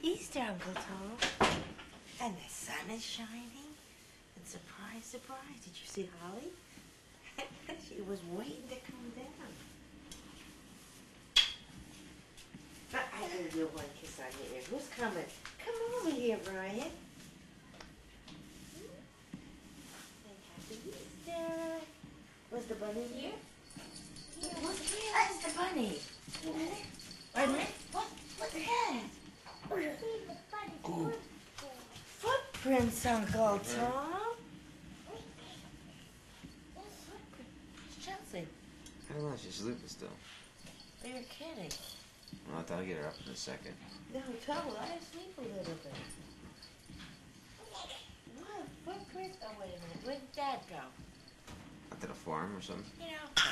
Easter, Uncle Tom. And the sun is shining. And surprise, surprise, did you see Holly? She was waiting to come down. But I owe you one kiss on your ear. Who's coming? Come over here, Brian. Say Happy Easter. Was the bunny here? Where's the bunny? Wait a minute. What's that? Footprints, Uncle Tom. Chelsea. I don't know, she's sleeping still. You're kidding. Well, I thought I'd get her up in a second. No, trouble. Let her sleep a little bit. What? Footprints? Oh, wait a minute. Where did Dad go? Up to the farm or something? You know.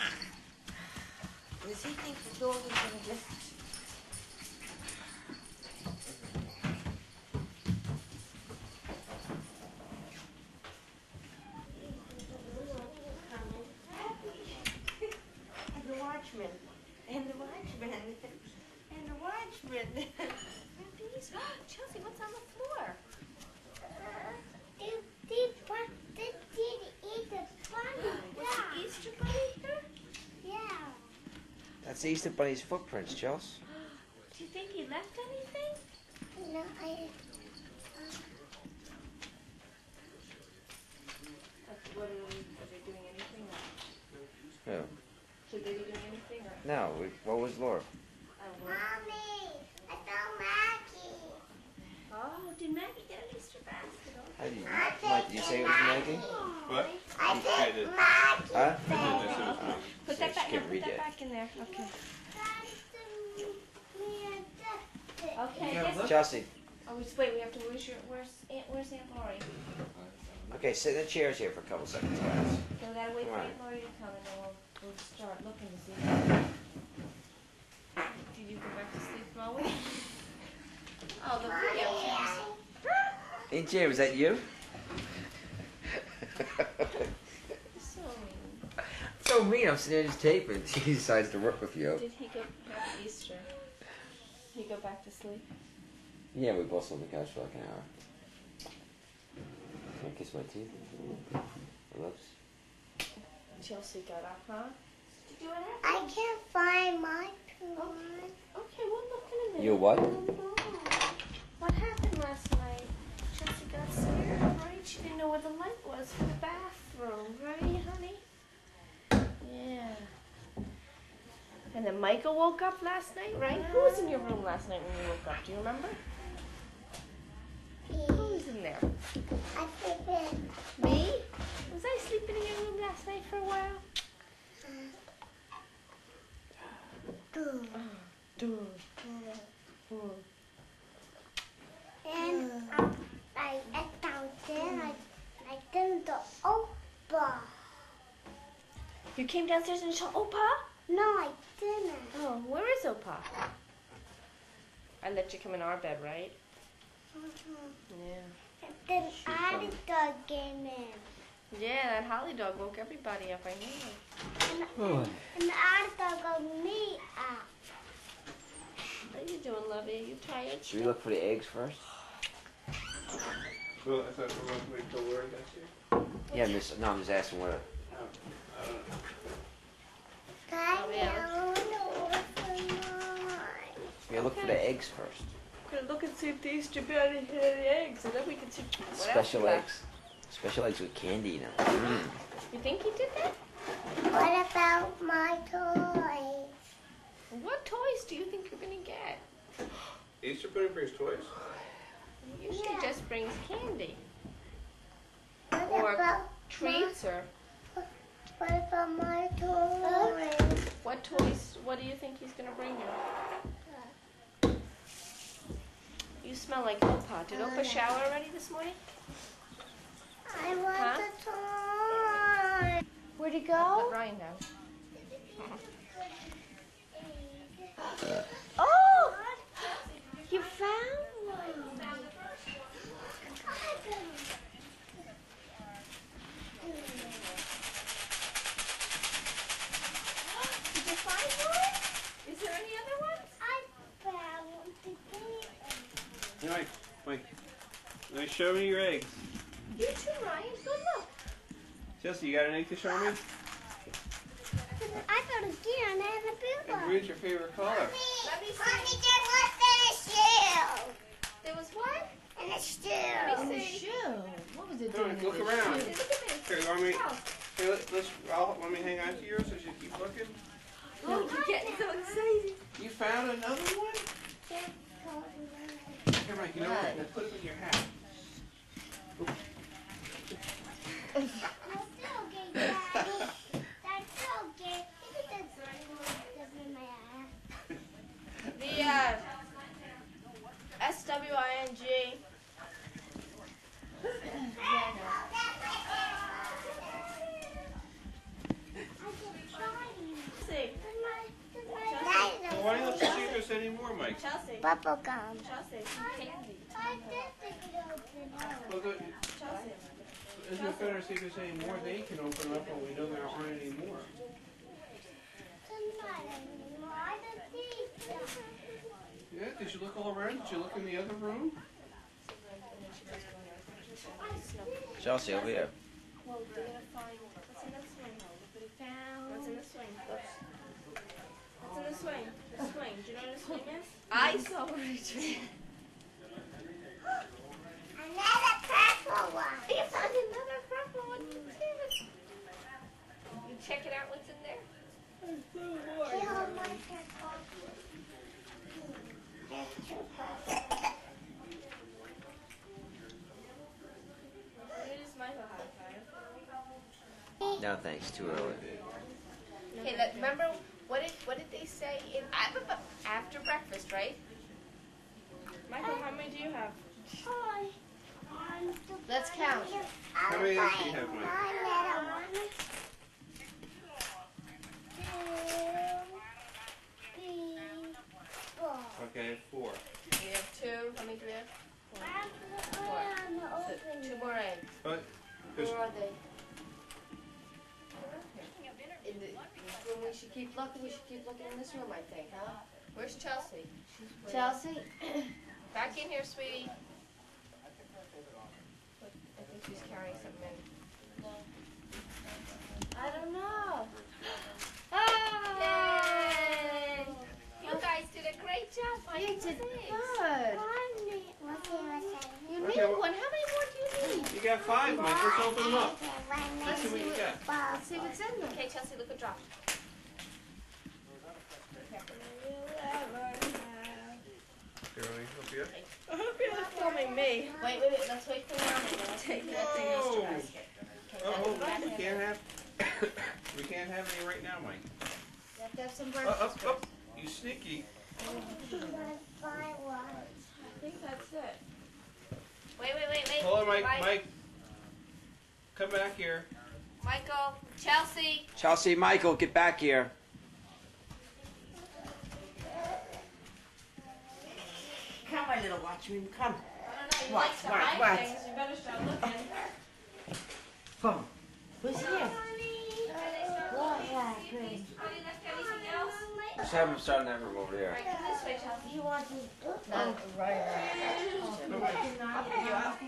Does he think the dog is going to just... And the watchman. Chelsea, what's on the floor? What's the Easter bunny here? Yeah. That's the Easter Bunny's footprints, Chels. Do you think he left anything? No, Are they doing anything? Who? Should they be doing anything? Or? No, what was Laura? Mommy, I found Maggie. Oh, did Maggie get an Easter basket? How did you, Mike, did you say it was Maggie? What? I did Huh? Put that back, Can't read put that yet. back in there. Okay. Okay. Yeah, Yes. Chelsea. Oh, wait. We have to. Where's Aunt Lori? Okay, sit in the chairs here for a couple seconds, guys. Okay, we gotta wait for Come on. Aunt Lori to come, and then we'll start looking to see. Did you go back to sleep, Chloe? Oh, the video. Hey, Jay, was that you? So mean. So mean, I'm sitting there just taping. She decides to work with you. Did he go Happy Easter? Did he go back to sleep? Yeah, we both on the couch for like an hour. Can I kiss my teeth? My lips? Chelsea got up, huh? Did you do it? I can't find my toy. Okay, we'll look in a minute. You what? What happened last night? Chelsea got scared, right? She didn't know where the light was for the bathroom, right, honey? Yeah. And then Michael woke up last night, right? Who was in your room last night when you woke up? Do you remember? Who was in there? I think it. Me? Was I sleeping in your room last night for a while? And I down there, I did the Opa. You came downstairs and saw Opa? No, I didn't. Oh, where is Opa? I let you come in our bed, right? Yeah. And then I dog came in. Yeah, that Holly dog woke everybody up, I know. And I dog got me up. How you doing, Lovey? You tired? Should we look for the eggs first? Well, I thought we were going to wait till Lori gets here. Yeah, miss. No, I'm just asking what. I don't know. Yeah, look for the eggs first. We're gonna look and see if the Easter Bunny had any eggs, and then we can see what Special else eggs. Special eggs with candy in them. Mm. You think he did that? What about my toys? What toys do you think you're gonna get? Easter Bunny brings toys? He usually Yeah. just brings candy. What Or about treats, or what about my toys? what toys, what do you think he's gonna bring you? You smell like Opa. Did Opa shower already this morning? I want Huh? the toy. Where'd he go? Let Ryan down. Oh! You found one! Did you find one? Is there any other ones? I found one today. show me your eggs. You too, Ryan. Go look. Chelsea, you got an egg to show me? I got a gear and I have a And booba. green's your favorite color. Let me see. Mommy, there was a shoe. There was what? And a shoe. Let me Oh, see. shoe. What was it Come doing? on, look with the around. shoe? Look at me. Here, let me. Charles. Here, let me hang on to yours as you keep looking. Oh, you're getting so excited. You found another one? Here, Mike, you know what? Now put it in your hat. That's okay, Daddy. That's okay. Look at that in my eye. The SWING. See. Well, why don't you see if there's any more, Mike? Chelsea. Bubble gum. Chelsea. Some candy. I did think it opened up. Well, Chelsea. isn't it better to see if there's any more they can open up when we know there aren't any more? I don't think so. Yeah, did you look all around? Did you look in the other room? Chelsea, over here. Well, they're gonna find what's in the swing. What's in the swing? What's in the swing? The swing. Do you know what a swing is? I saw it. Another purple one. You found another purple one. You check it out. What's in there? They hold my purple. There's two purple. Where does Michael high five? No, thanks. Too early. Okay, remember what did they say in after breakfast, right? Michael, how many do you have? Let's count. How many eggs do you have, Mike? Okay, 4. We have 2. How many do we have? So, 2 more eggs. But, Where because are they? In the room. We should keep looking. We should keep looking in this room, I think, huh? Where's Chelsea? Chelsea, back in here, sweetie. I think she's carrying something in. I don't know. Yay! You guys did a great job. You did good. You need Okay, one. How many more do you need? you got 5, Mike. Let's open them up. Let's See what you got. Let's see what's in them. Okay, Chelsea, look at drop. Here, let me help you. I hope you're not filming me. Wait. Let's wait for Mom. Take that thing else to basket. Oh, we can't have. We can't have any right now, Mike. You have to have some Up, breakfast. up. You sneaky. I think that's it. Wait. Hold on, Mike. Come back here. Michael, Chelsea. Chelsea, Michael, get back here. Come, my little watchman, come. I don't know. You What, like to what, hide what? things. You better start looking. Come. Who's here? Honey, let's get anything else. Just have him start in that room over there. Right, come this way, Chelsea. You want to do? No, right. No, Mike. I'll pick you up.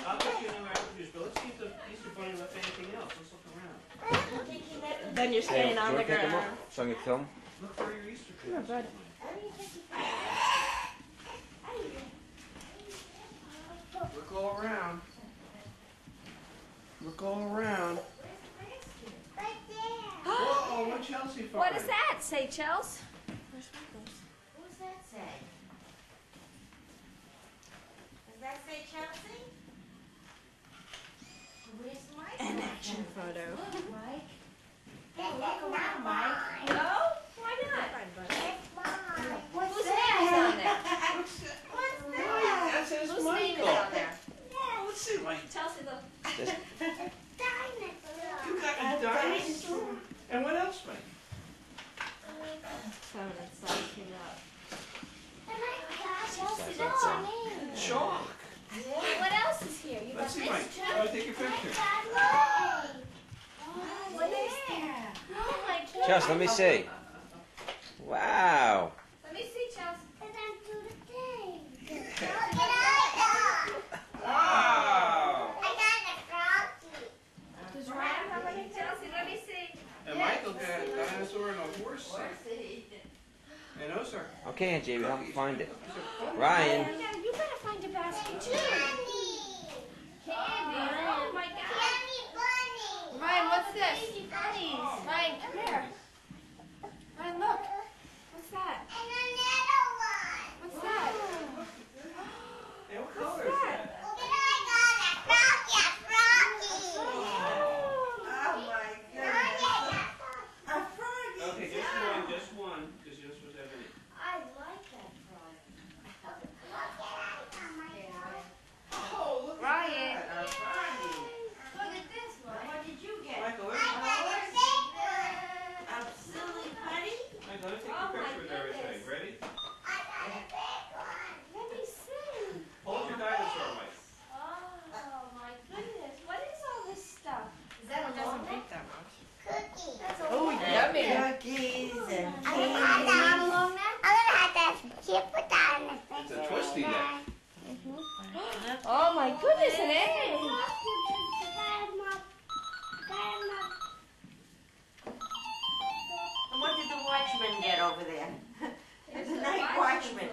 I'll get you another apple juice, but let's see if the Easter Bunny left anything else. Let's look around. Then you're staying on the pick him ground. up so I can film? Look for your Easter cookies. Look all around. Look all around. Whoa, what Chelsea find? What does that say, Chels? What does that say? Does that say Chelsea? Where's Mike? An action photo. Look, Mike. Look around, Mike. No? Why not? What's Whose name is on there? That says Whose name is Michael. on there? Oh, let's see, Mike. Chelsea, look. Just, You got a dinosaur. And what else, Mike? Phone inside came out. Chalk. What else is here? You got Let's see, this Mike. too? Let me take a picture. What is there? Oh my God. Chelsea, let me see. Wow. Let me see, Chelsea. Ah, Okay, Aunt Jamie, I'll find it. Ryan. Yeah, you better find a basket too. Candy. Oh my God. Ryan, what's this? Ryan, come here. Ryan, look. What's that? What's that? Hey, what color is that? Okay, just one, because you're not supposed to have any. I like that frog. Oh, look Ryan. at that, a froggy. Look at this one. What did you get? Michael, let me A silly putty? Michael, let me take Oh, a my picture with everything. goodness. Ready? Let me see. Hold your dinosaur, Mike. Oh my goodness. What is all this stuff? Is that a doesn't beat that much? Cookie. That's a Oh, yummy. cookies and I'm gonna have candy. that chip with that in the It's a twisty neck. Oh my goodness, an egg. And what did the watchman get over there? The night watchman.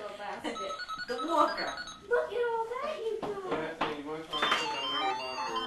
The walker. Look at all that you got. Go ahead, you want to try to put that in your locker?